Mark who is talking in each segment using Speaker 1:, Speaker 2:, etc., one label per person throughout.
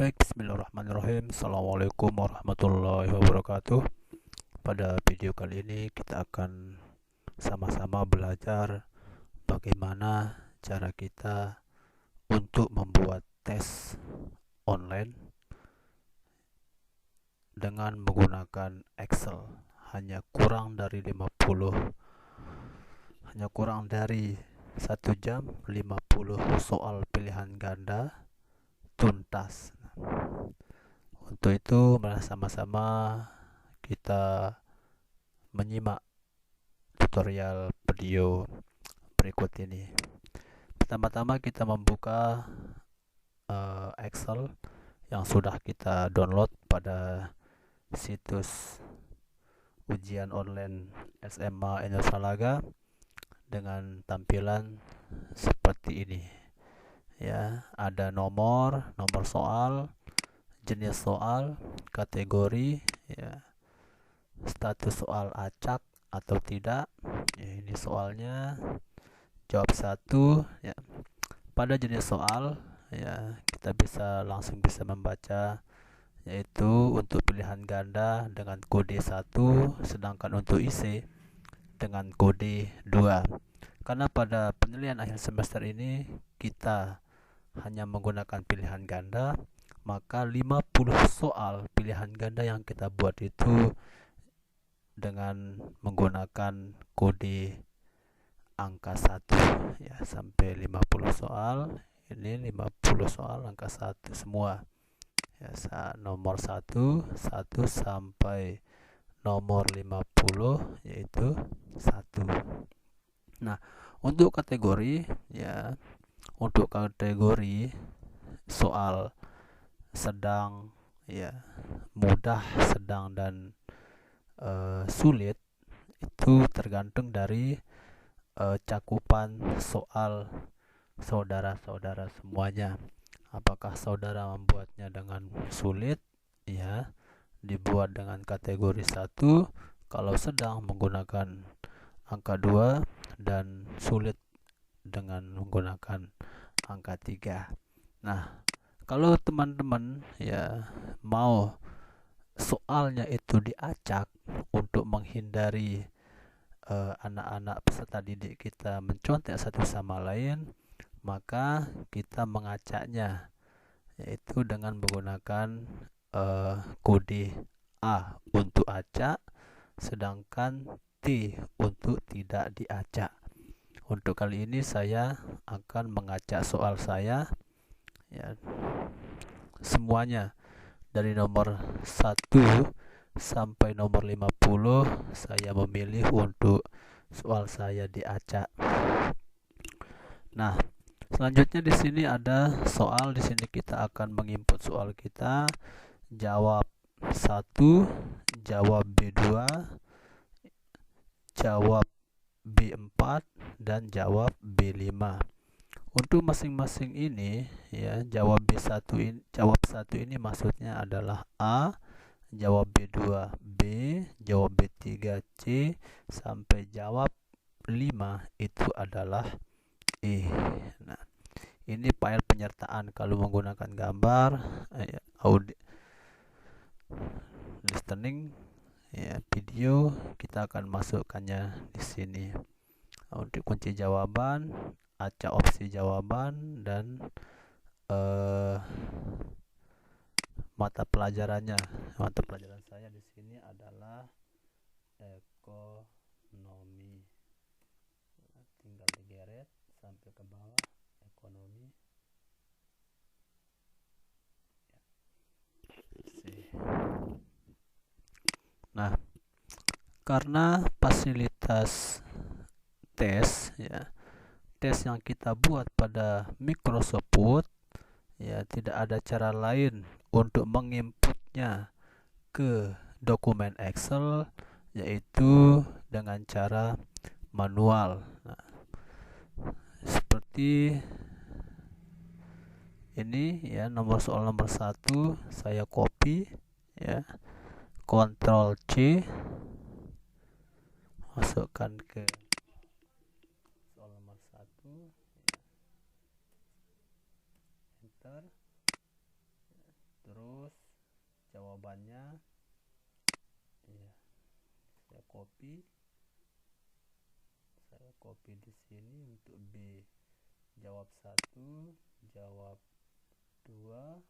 Speaker 1: Baik, bismillahirrahmanirrahim. Assalamualaikum warahmatullahi wabarakatuh. Pada video kali ini kita akan sama-sama belajar bagaimana cara kita untuk membuat tes online dengan menggunakan Excel. Hanya kurang dari 1 jam 50 soal pilihan ganda tuntas. Untuk itu, mari sama-sama kita menyimak tutorial video berikut ini. Pertama-tama kita membuka Excel yang sudah kita download pada situs ujian online SMA Indonesia Laga dengan tampilan seperti ini. Ya, ada nomor soal, jenis soal, kategori, ya, status soal acak atau tidak. Ya, ini soalnya jawab 1, ya. Pada jenis soal, ya, kita langsung bisa membaca, yaitu untuk pilihan ganda dengan kode 1, sedangkan untuk IC dengan kode 2. Karena pada penilaian akhir semester ini kita hanya menggunakan pilihan ganda, maka 50 soal pilihan ganda yang kita buat itu dengan menggunakan kode angka 1, ya, sampai 50 soal. Ini 50 soal angka 1 semua, ya, nomor 1 sampai nomor 50, yaitu 1. Nah, untuk kategori, ya, untuk kategori soal sedang, ya, mudah, sedang, dan sulit, itu tergantung dari cakupan soal saudara-saudara semuanya. Apakah saudara membuatnya dengan sulit, ya, dibuat dengan kategori 1, kalau sedang menggunakan angka 2, dan sulit dengan menggunakan angka 3. Nah, kalau teman-teman, ya, mau soalnya itu diacak untuk menghindari anak-anak peserta didik kita mencontek satu sama lain, maka kita mengacaknya yaitu dengan menggunakan kode A untuk acak, sedangkan T untuk tidak diacak. Untuk kali ini saya akan mengacak soal saya, ya, semuanya dari nomor 1 sampai nomor 50 saya memilih untuk soal saya diacak. Nah, selanjutnya di sini ada soal. Di sini kita akan menginput soal kita, jawab 1, jawab B2, jawab B4, dan jawab B5. Untuk masing-masing ini, ya, jawab jawab 1 ini maksudnya adalah A, jawab B2 B, jawab B3 C, sampai jawab 5 itu adalah E. Nah, ini file penyertaan kalau menggunakan gambar, audio, listening, ya, video, kita akan masukkannya di sini. Untuk kunci jawaban, acak opsi jawaban, dan mata pelajarannya. Mata pelajaran saya di sini adalah ekonomi. Tinggal digeret sampai ke bawah, ekonomi. Nah, karena fasilitas tes, ya, tes yang kita buat pada Microsoft Word, ya, tidak ada cara lain untuk menginputnya ke dokumen Excel, yaitu dengan cara manual. Nah, seperti ini, ya, soal nomor 1 saya copy, ya, Ctrl C, masukkan ke soal nomor 1, ya, enter. jawabannya. Ya, saya copy di sini. Untuk B jawab 1, jawab 2,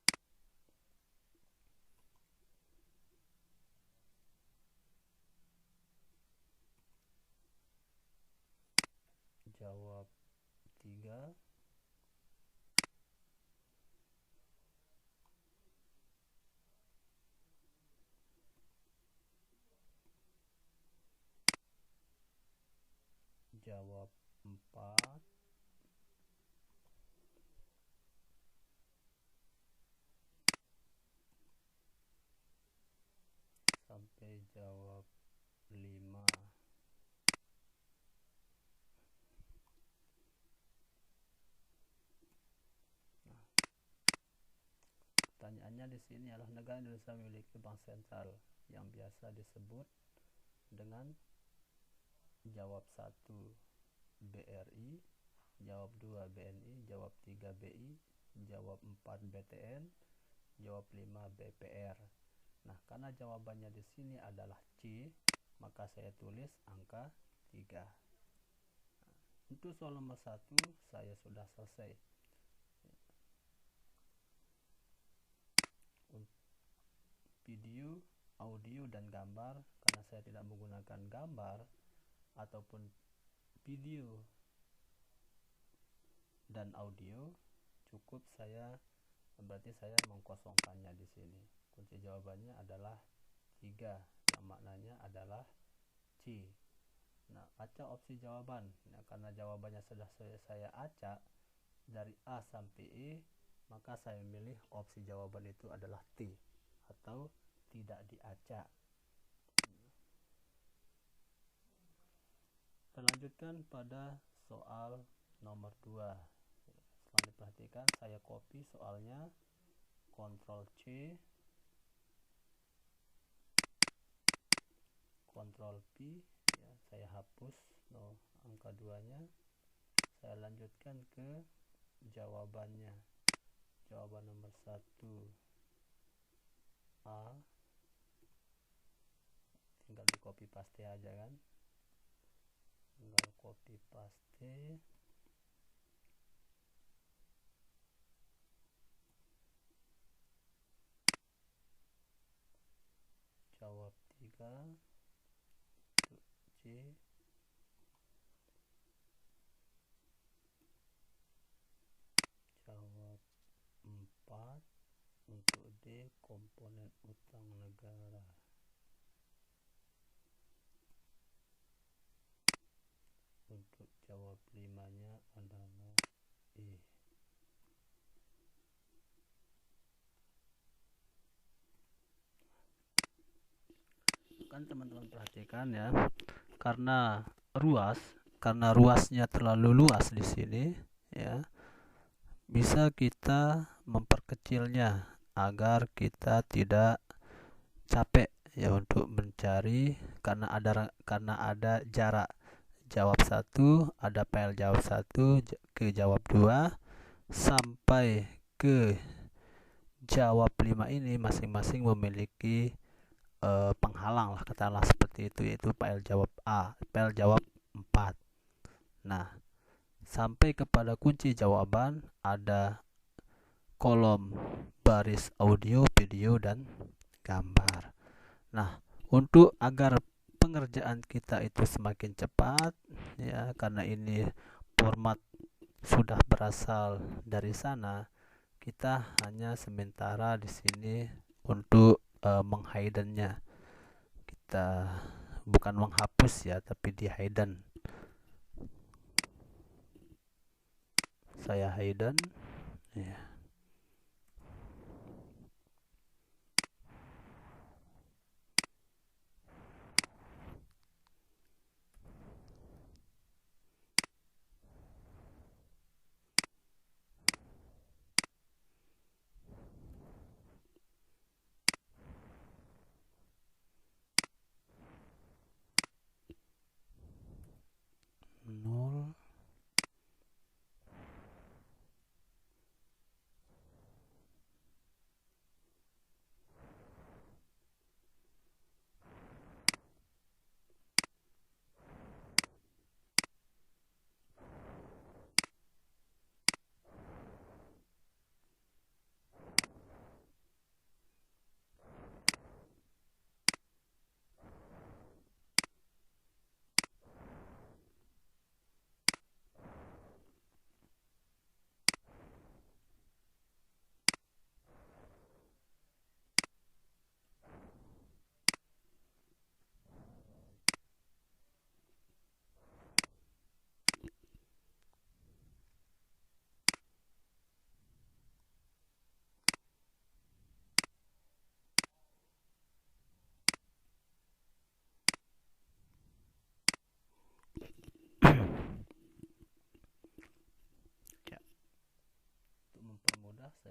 Speaker 1: jawab 3, jawab 4, sampai jawab 5. Nah, pertanyaannya di sini adalah negara Indonesia memiliki bank sentral yang biasa disebut dengan jawab 1 BRI, jawab 2 BNI, jawab 3 BI, jawab 4 BTN, jawab 5 BPR. Nah, karena jawabannya di sini adalah C, maka saya tulis angka 3. Nah, untuk soal nomor 1 saya sudah selesai. Video, audio, dan gambar, karena saya tidak menggunakan gambar ataupun video dan audio, cukup berarti saya mengkosongkannya di sini. Kunci jawabannya adalah 3, yang maknanya adalah C. Nah, acak opsi jawaban. Nah, karena jawabannya sudah saya acak dari A sampai E, maka saya memilih opsi jawaban itu adalah T, atau tidak diacak. Kita lanjutkan pada soal nomor 2. Setelah diperhatikan, saya copy soalnya, Ctrl C, Ctrl P, ya, saya hapus angka 2-nya. Saya lanjutkan ke jawabannya. Jawaban nomor 1 A, tinggal di copy paste aja kan, tinggal copy paste. Jawab 3 untuk C, jawab 4 untuk D, komponen utang negara. Untuk jawab 5-nya adalah E. Kan teman-teman perhatikan ya, karena ruasnya terlalu luas di sini ya, bisa kita memperkecilnya agar kita tidak capek ya untuk mencari, karena ada jarak jawab 1, ada PL jawab 1 ke jawab 2 sampai ke jawab 5 ini masing-masing memiliki penghalang lah, katakanlah seperti itu, yaitu PL jawab A, PL jawab 4. Nah, sampai kepada kunci jawaban ada kolom baris audio, video, dan gambar. Nah, untuk agar pengerjaan kita itu semakin cepat ya, karena ini format sudah berasal dari sana, kita hanya sementara di sini untuk menghiddennya. Kita bukan menghapus ya, tapi di hidden. Saya hidden ya. Nol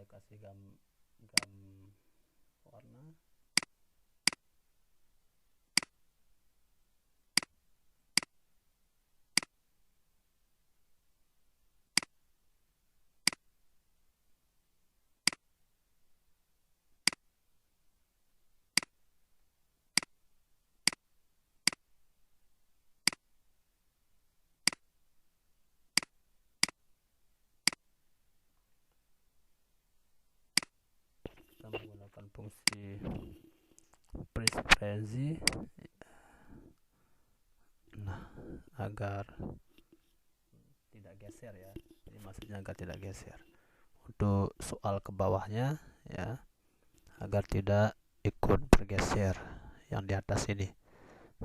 Speaker 1: saya kasih gam warna. Kita menggunakan fungsi frezi, nah agar tidak geser ya, ini maksudnya agar tidak geser. Untuk soal ke bawahnya ya, agar tidak ikut bergeser yang di atas ini.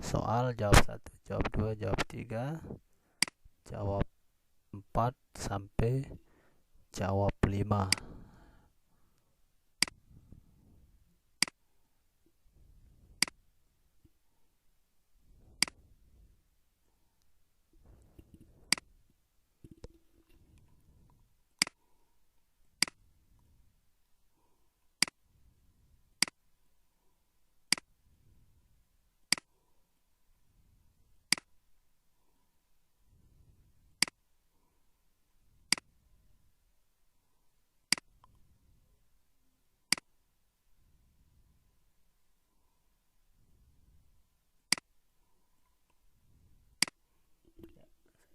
Speaker 1: Soal jawab 1, jawab 2, jawab 3, jawab 4 sampai jawab 5.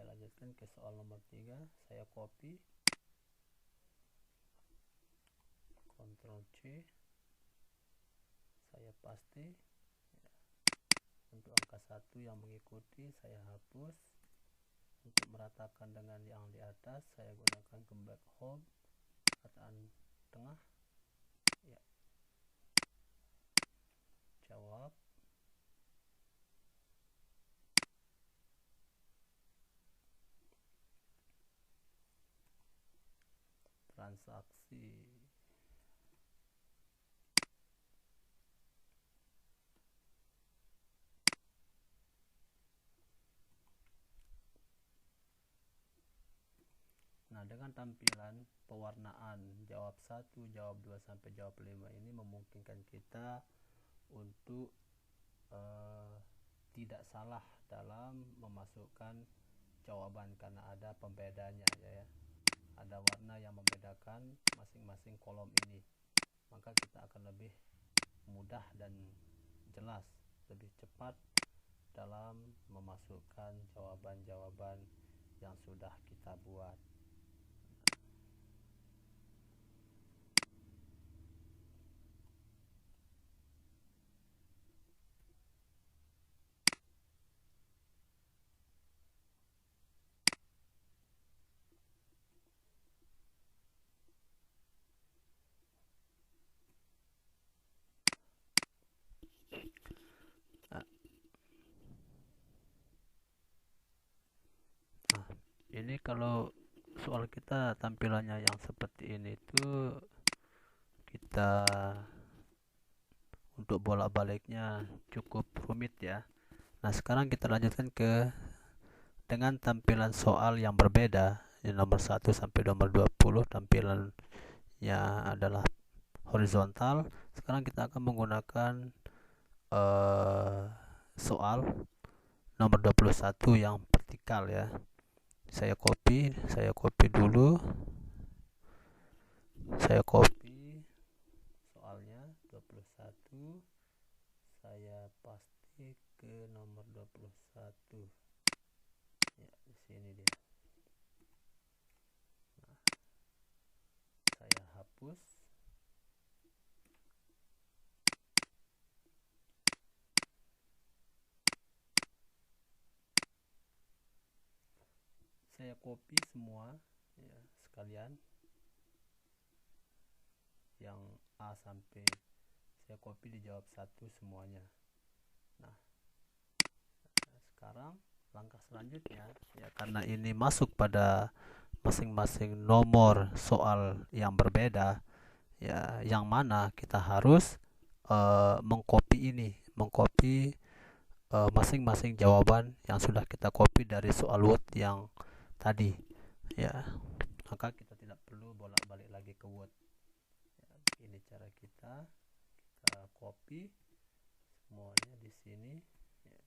Speaker 1: Saya lanjutkan ke soal nomor 3. Saya copy, Ctrl C, saya paste ya. Untuk angka 1 yang mengikuti saya hapus. Untuk meratakan dengan yang di atas saya gunakan ke back home, kataan tengah ya. Jawab, transaksi. Nah, dengan tampilan pewarnaan jawab 1, jawab 2 sampai jawab 5 ini memungkinkan kita untuk tidak salah dalam memasukkan jawaban karena ada pembedanya ya. Ada warna yang membedakan masing-masing kolom ini. Maka kita akan lebih mudah dan jelas, lebih cepat dalam memasukkan jawaban-jawaban yang sudah kita buat. Ini kalau soal kita tampilannya yang seperti ini itu kita untuk bolak-baliknya cukup rumit ya. Nah, sekarang kita lanjutkan ke dengan tampilan soal yang berbeda. Di nomor 1 sampai nomor 20 tampilannya adalah horizontal. Sekarang kita akan menggunakan soal nomor 21 yang vertikal ya. Saya copy dulu, saya copy soalnya 21, saya paste ke nomor 21 ya, di sini dia. Nah, saya hapus, saya copy semua ya, sekalian yang A sampai saya copy di jawab 1 semuanya. Nah, sekarang langkah selanjutnya ya, karena ini masuk pada masing-masing nomor soal yang berbeda ya, yang mana kita harus mengcopy masing-masing jawaban yang sudah kita copy dari soal Word yang tadi ya. Maka kita tidak perlu bolak-balik lagi ke Word. cara kita copy semuanya di sini ya.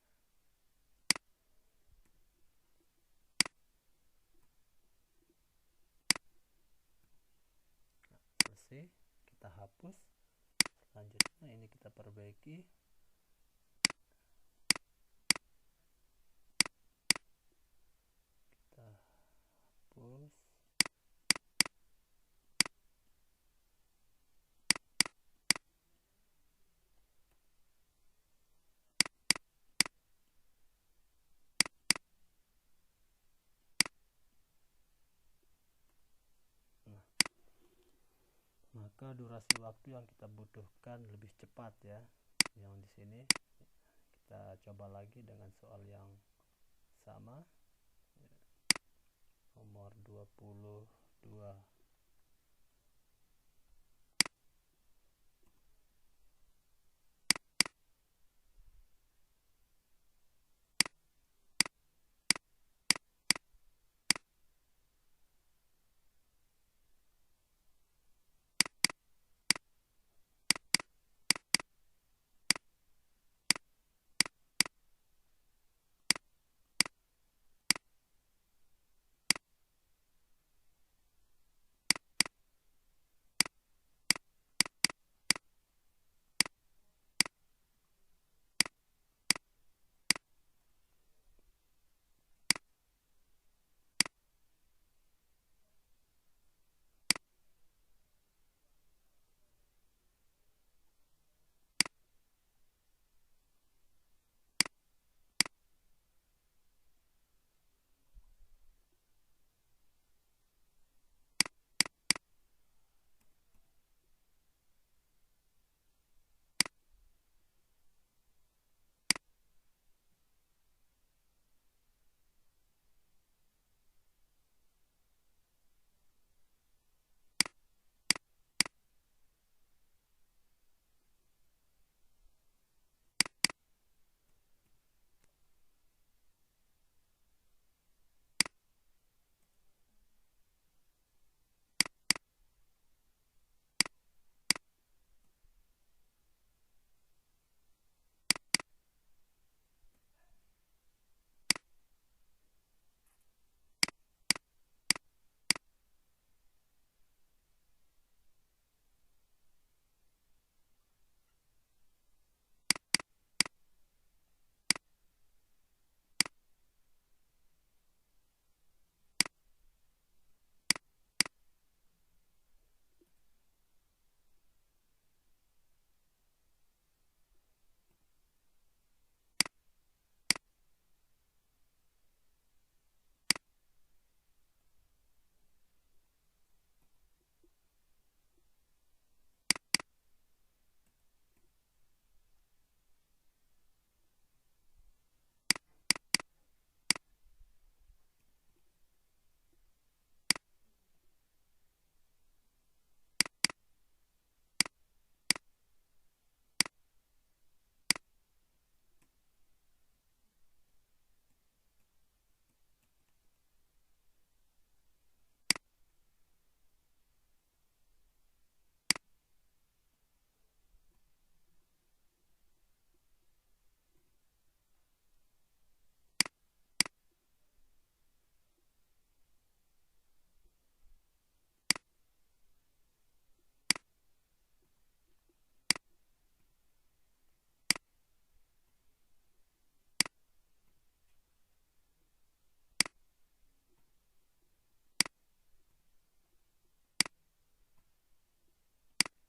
Speaker 1: Nah, selesai, kita hapus. Selanjutnya ini kita perbaiki, kita hapus. Maka durasi waktu yang kita butuhkan lebih cepat ya. Yang di sini kita coba lagi dengan soal yang sama. Nomor 22.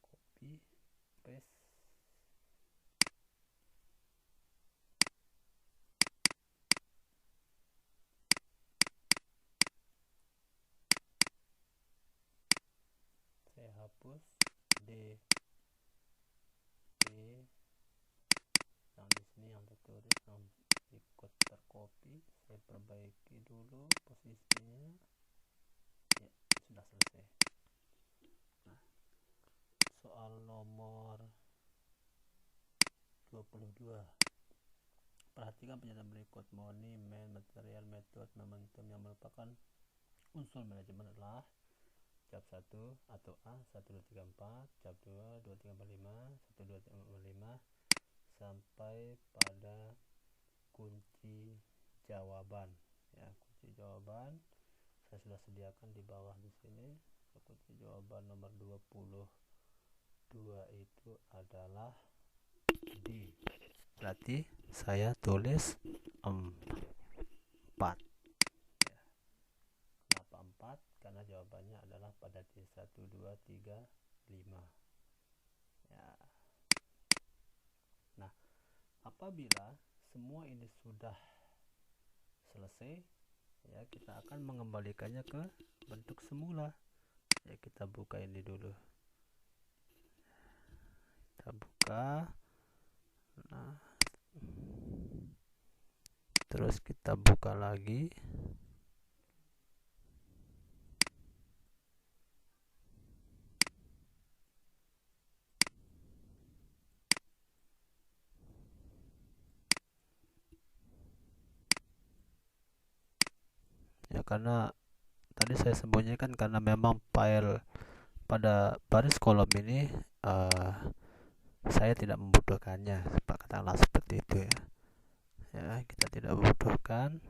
Speaker 1: Copy, paste. Saya hapus D, E yang di sini yang tertulis yang ikut tercopy. Saya perbaiki dulu posisinya. Ya, sudah selesai. Nah, soal nomor 22. Perhatikan pernyataan berikut. Money, man, material, method, momentum yang merupakan unsur manajemen adalah cap 1 atau A 1 2 3 4, cap 2 2 3 4 5, 1 2 3 4 5 sampai pada kunci jawaban ya. Kunci jawaban saya sudah sediakan di bawah di sini. Kunci jawaban nomor 22 itu adalah D. Berarti saya tulis 4 ya. Kenapa 4? Karena jawabannya adalah pada T 1 2 3 5 ya. Nah, apabila semua ini sudah selesai ya, kita akan mengembalikannya ke bentuk semula ya. Kita buka ini dulu, kita buka, nah terus kita buka lagi, ya. Karena tadi saya sembunyikan karena memang file pada baris kolom ini saya tidak membutuhkannya, katakanlah seperti itu ya. Ya, kita tidak membutuhkan.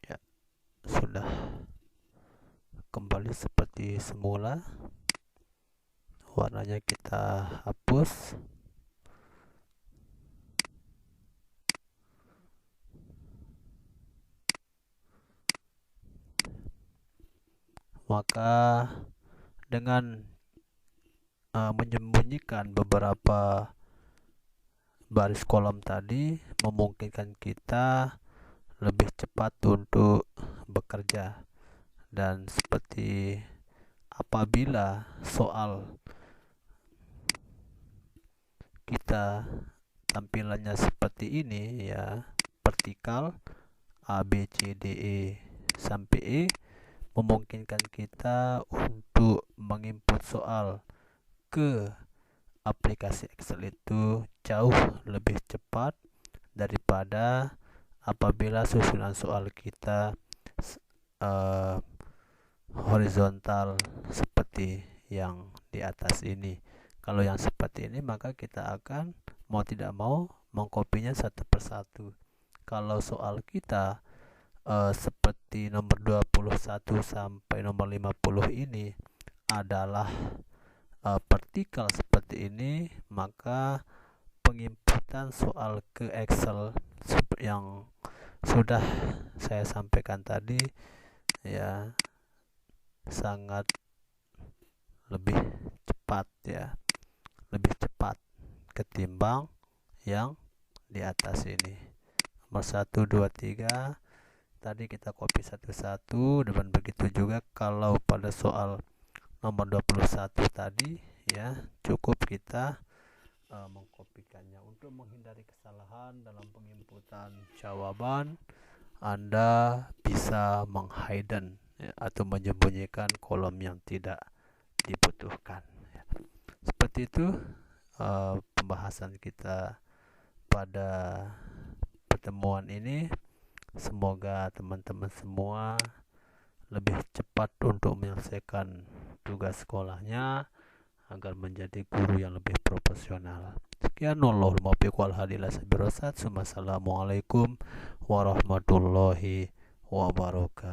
Speaker 1: Ya, sudah kembali seperti semula. Warnanya kita hapus. Maka dengan menyembunyikan beberapa baris kolom tadi memungkinkan kita lebih cepat untuk bekerja. Dan seperti apabila soal kita tampilannya seperti ini ya, vertikal A B C D E sampai E, memungkinkan kita untuk menginput soal ke aplikasi Excel itu jauh lebih cepat daripada apabila susunan soal kita horizontal seperti yang di atas ini. Kalau yang seperti ini maka kita akan mau tidak mau mengkopinya satu persatu. Kalau soal kita seperti nomor 21 sampai nomor 50 ini adalah vertikal seperti ini, maka penginputan soal ke Excel yang sudah saya sampaikan tadi ya sangat lebih cepat ya, lebih cepat ketimbang yang di atas ini. Nomor 1 2 3 tadi kita copy satu-satu, dan begitu juga kalau pada soal nomor 21 tadi ya, cukup kita mengkopikannya. Untuk menghindari kesalahan dalam penginputan jawaban, Anda bisa menghidden ya, atau menyembunyikan kolom yang tidak dibutuhkan ya. Seperti itu pembahasan kita pada pertemuan ini. Semoga teman-teman semua lebih cepat untuk menyelesaikan tugas sekolahnya agar menjadi guru yang lebih profesional. Sekian, wallahul muwaffiq wal hadi ila sabilir rasyad. Wassalamualaikum warahmatullahi wabarakatuh.